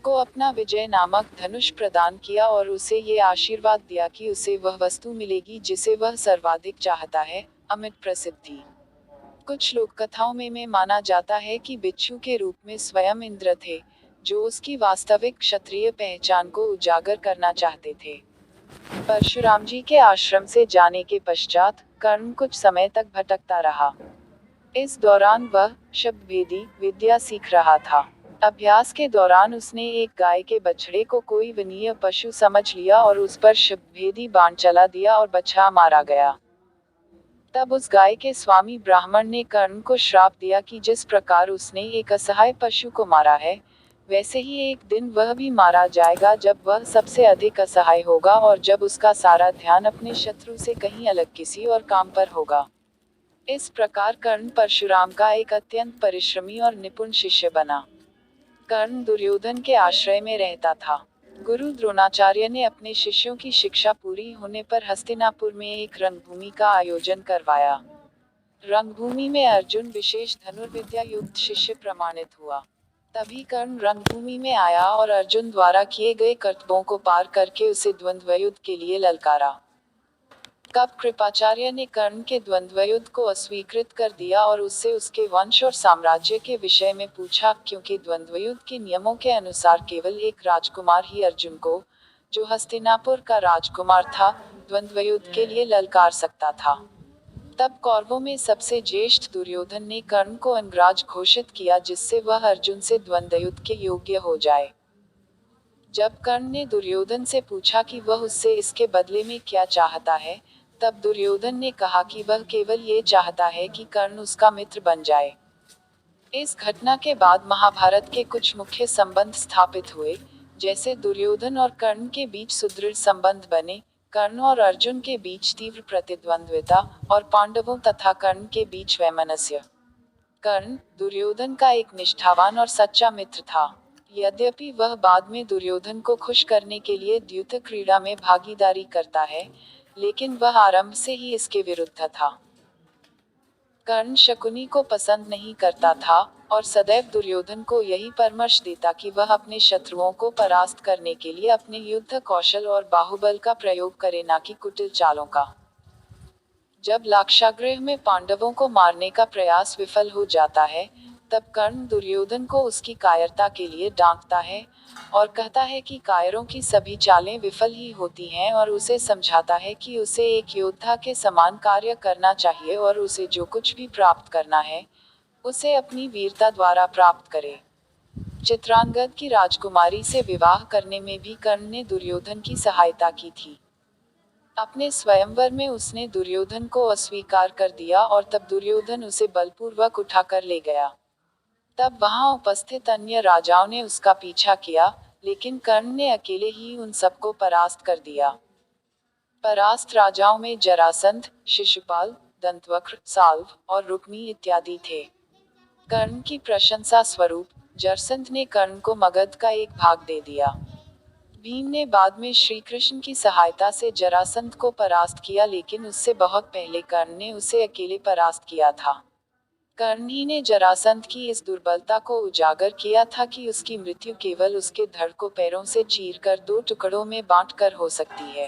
को अपना विजय नामक धनुष प्रदान किया और उसे ये आशीर्वाद दिया कि उसे वह वस्तु मिलेगी जिसे वह सर्वाधिक चाहता है, अमिट प्रसिद्धि। कुछ लोक कथाओं में माना जाता है कि बिच्छू के रूप में स्वयं इंद्र थे, जो उसकी वास्तविक क्षत्रिय पहचान को उजागर करना चाहते थे। परशुराम जी के आश्रम से जाने के पश्चात कर्ण कुछ समय तक भटकता रहा। इस दौरान वह शब्दभेदी विद्या सीख रहा था। अभ्यास के दौरान उसने एक गाय के बछड़े को कोई वनीय पशु समझ लिया और उस पर शब्दभेदी बाण चला दिया और बछड़ा मारा गया। तब उस गाय के स्वामी ब्राह्मण ने कर्ण को श्राप दिया कि जिस प्रकार उसने एक असहाय पशु को मारा है, वैसे ही एक दिन वह भी मारा जाएगा, जब वह सबसे अधिक असहाय होगा और जब उसका सारा ध्यान अपने शत्रु से कहीं अलग किसी और काम पर होगा। इस प्रकार कर्ण परशुराम का एक अत्यंत परिश्रमी और निपुण शिष्य बना। कर्ण दुर्योधन के आश्रय में रहता था। गुरु द्रोणाचार्य ने अपने शिष्यों की शिक्षा पूरी होने पर हस्तिनापुर में एक रंगभूमि का आयोजन करवाया। रंगभूमि में अर्जुन विशेष धनुर्विद्या युक्त शिष्य प्रमाणित हुआ। तभी कर्ण रंगभूमि में आया और अर्जुन द्वारा किए गए कर्तव्यों को पार करके उसे द्वंद्व युद्ध के लिए ललकारा। तब कृपाचार्य ने कर्ण के द्वंद्व युद्ध को अस्वीकृत कर दिया और उससे उसके वंश और साम्राज्य के विषय में पूछा, क्योंकि द्वंद्व युद्ध के नियमों के अनुसार केवल एक राजकुमार ही अर्जुन को, जो हस्तिनापुर का राजकुमार था, द्वंद्व युद्ध के लिए ललकार सकता था। तब कौरवों में सबसे ज्येष्ठ दुर्योधन ने कर्ण को अंगराज घोषित किया, जिससे वह अर्जुन से द्वंद्व युद्ध के योग्य हो जाए। जब कर्ण ने दुर्योधन से पूछा कि वह उससे इसके बदले में क्या चाहता है, तब दुर्योधन ने कहा कि वह केवल ये चाहता है कि कर्ण उसका मित्र बन जाए। इस घटना के बाद महाभारत के कुछ मुख्य संबंध स्थापित हुए, जैसे दुर्योधन और कर्ण के बीच सुदृढ़ संबंध बने, कर्ण और अर्जुन के बीच तीव्र प्रतिद्वंद्विता, और पांडवों तथा कर्ण के बीच वैमनस्य। कर्ण दुर्योधन का एक निष्ठावान और सच्चा मित्र था। यद्यपि वह बाद में दुर्योधन को खुश करने के लिए द्यूत क्रीड़ा में भागीदारी करता है, लेकिन वह आरंभ से ही इसके विरुद्ध था। कर्ण शकुनी को पसंद नहीं करता था और सदैव दुर्योधन को यही परामर्श देता कि वह अपने शत्रुओं को परास्त करने के लिए अपने युद्ध कौशल और बाहुबल का प्रयोग करे, न कि कुटिल चालों का। जब लाक्षागृह में पांडवों को मारने का प्रयास विफल हो जाता है, तब कर्ण दुर्योधन को उसकी कायरता के लिए डांटता है और कहता है कि कायरों की सभी चालें विफल ही होती हैं, और उसे समझाता है कि उसे एक योद्धा के समान कार्य करना चाहिए और उसे जो कुछ भी प्राप्त करना है, उसे अपनी वीरता द्वारा प्राप्त करे। चित्रांगद की राजकुमारी से विवाह करने में भी कर्ण ने दुर्योधन की सहायता की थी। अपने स्वयंवर में उसने दुर्योधन को अस्वीकार कर दिया और तब दुर्योधन उसे बलपूर्वक उठाकर ले गया। तब वहां उपस्थित अन्य राजाओं ने उसका पीछा किया, लेकिन कर्ण ने अकेले ही उन सबको परास्त कर दिया। परास्त राजाओं में जरासंध, शिशुपाल, दंतवक्र, साल्व और रुक्मी इत्यादि थे। कर्ण की प्रशंसा स्वरूप जरासंध ने कर्ण को मगध का एक भाग दे दिया। भीम ने बाद में श्री कृष्ण की सहायता से जरासंध को परास्त किया, लेकिन उससे बहुत पहले कर्ण ने उसे अकेले परास्त किया था। कर्ण ही ने जरासंध की इस दुर्बलता को उजागर किया था कि उसकी मृत्यु केवल उसके धड़ को पैरों से चीरकर 2 टुकड़ों में बांटकर हो सकती है।